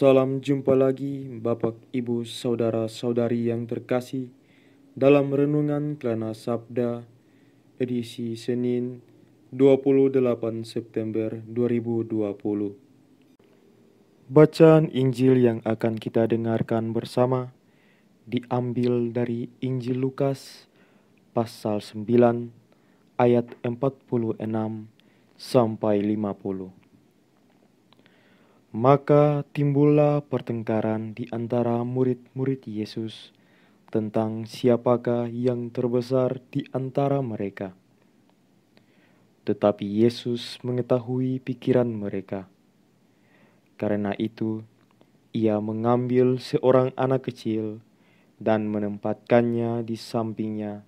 Salam jumpa lagi Bapak, Ibu, Saudara-saudari yang terkasih dalam Renungan Kelana Sabda edisi Senin 28 September 2020. Bacaan Injil yang akan kita dengarkan bersama diambil dari Injil Lukas pasal 9 ayat 46 sampai 50. Maka timbullah pertengkaran di antara murid-murid Yesus tentang siapakah yang terbesar di antara mereka. Tetapi Yesus mengetahui pikiran mereka. Karena itu, ia mengambil seorang anak kecil dan menempatkannya di sampingnya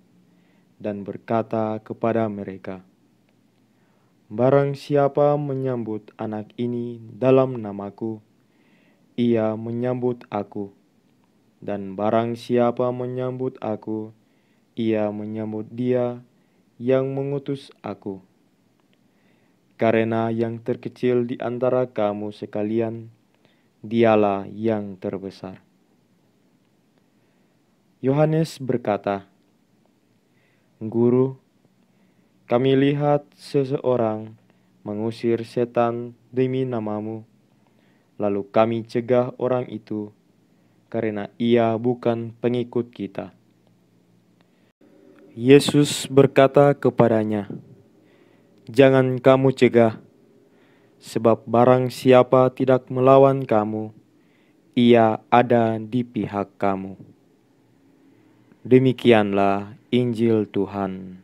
dan berkata kepada mereka, "Barang siapa menyambut anak ini dalam namaku, ia menyambut aku. Dan barang siapa menyambut aku, ia menyambut dia yang mengutus aku. Karena yang terkecil di antara kamu sekalian, dialah yang terbesar." Yohanes berkata, "Guru, kami lihat seseorang mengusir setan demi namamu, lalu kami cegah orang itu karena ia bukan pengikut kita." Yesus berkata kepadanya, "Jangan kamu cegah, sebab barang siapa tidak melawan kamu, ia ada di pihak kamu." Demikianlah Injil Tuhan.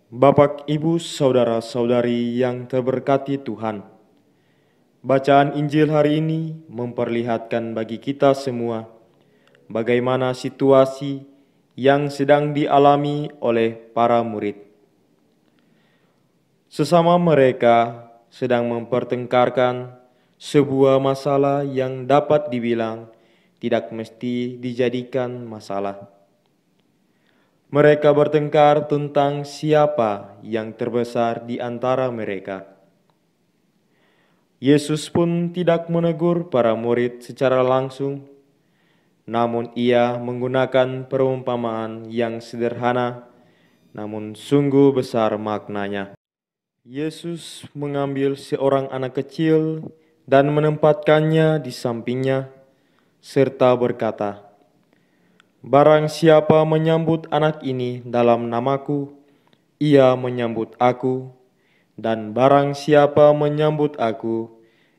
Bapak, Ibu, Saudara-saudari yang terberkati Tuhan, bacaan Injil hari ini memperlihatkan bagi kita semua bagaimana situasi yang sedang dialami oleh para murid. Sesama mereka sedang mempertengkarkan sebuah masalah yang dapat dibilang tidak mesti dijadikan masalah. Mereka bertengkar tentang siapa yang terbesar di antara mereka. Yesus pun tidak menegur para murid secara langsung, namun ia menggunakan perumpamaan yang sederhana, namun sungguh besar maknanya. Yesus mengambil seorang anak kecil dan menempatkannya di sampingnya, serta berkata, "Barang siapa menyambut anak ini dalam namaku, ia menyambut aku, dan barang siapa menyambut aku,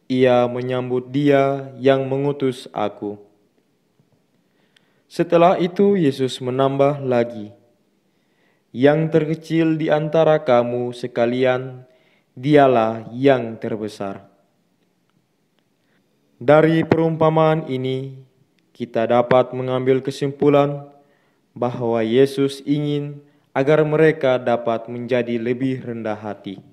ia menyambut dia yang mengutus aku." Setelah itu Yesus menambah lagi, "Yang terkecil di antara kamu sekalian, dialah yang terbesar." Dari perumpamaan ini, kita dapat mengambil kesimpulan bahwa Yesus ingin agar mereka dapat menjadi lebih rendah hati.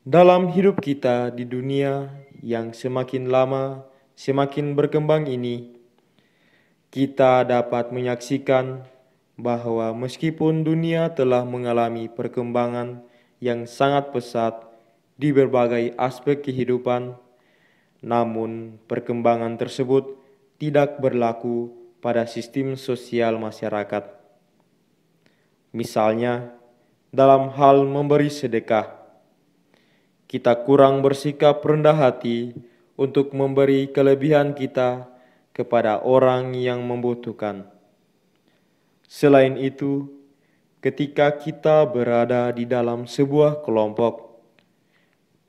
Dalam hidup kita di dunia yang semakin lama semakin berkembang ini, kita dapat menyaksikan bahwa meskipun dunia telah mengalami perkembangan yang sangat pesat di berbagai aspek kehidupan, namun perkembangan tersebut tidak berlaku pada sistem sosial masyarakat. Misalnya, dalam hal memberi sedekah, kita kurang bersikap rendah hati untuk memberi kelebihan kita kepada orang yang membutuhkan. Selain itu, ketika kita berada di dalam sebuah kelompok,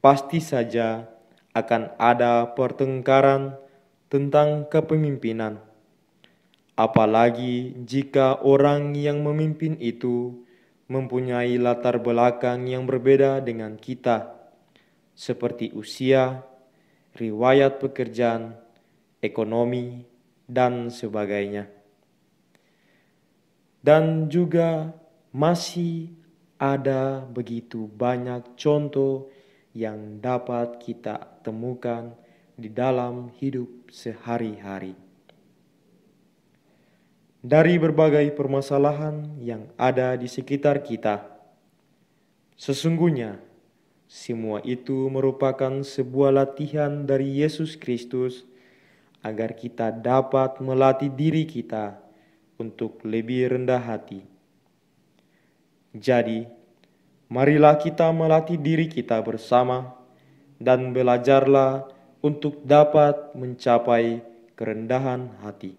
pasti saja akan ada pertengkaran tentang kepemimpinan. Apalagi jika orang yang memimpin itu mempunyai latar belakang yang berbeda dengan kita, seperti usia, riwayat pekerjaan, ekonomi, dan sebagainya. Dan juga masih ada begitu banyak contoh yang dapat kita temukan di dalam hidup sehari-hari. Dari berbagai permasalahan yang ada di sekitar kita, sesungguhnya Semua itu merupakan sebuah latihan dari Yesus Kristus agar kita dapat melatih diri kita untuk lebih rendah hati. Jadi, marilah kita melatih diri kita bersama dan belajarlah untuk dapat mencapai kerendahan hati.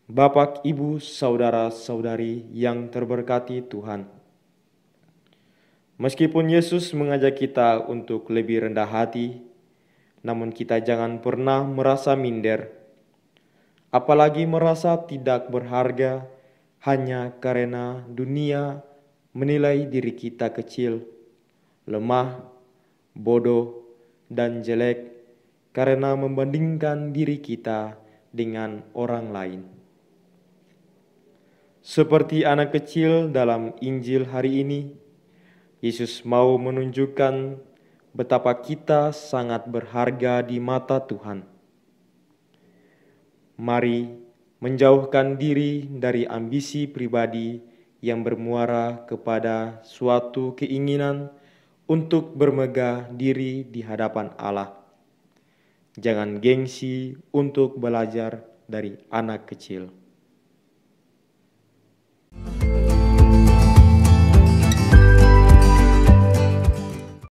Bapak, Ibu, saudara-saudari yang terberkati Tuhan, meskipun Yesus mengajak kita untuk lebih rendah hati, namun kita jangan pernah merasa minder, apalagi merasa tidak berharga hanya karena dunia menilai diri kita kecil, lemah, bodoh, dan jelek karena membandingkan diri kita dengan orang lain. Seperti anak kecil dalam Injil hari ini, Yesus mau menunjukkan betapa kita sangat berharga di mata Tuhan. Mari menjauhkan diri dari ambisi pribadi yang bermuara kepada suatu keinginan untuk bermegah diri di hadapan Allah. Jangan gengsi untuk belajar dari anak kecil.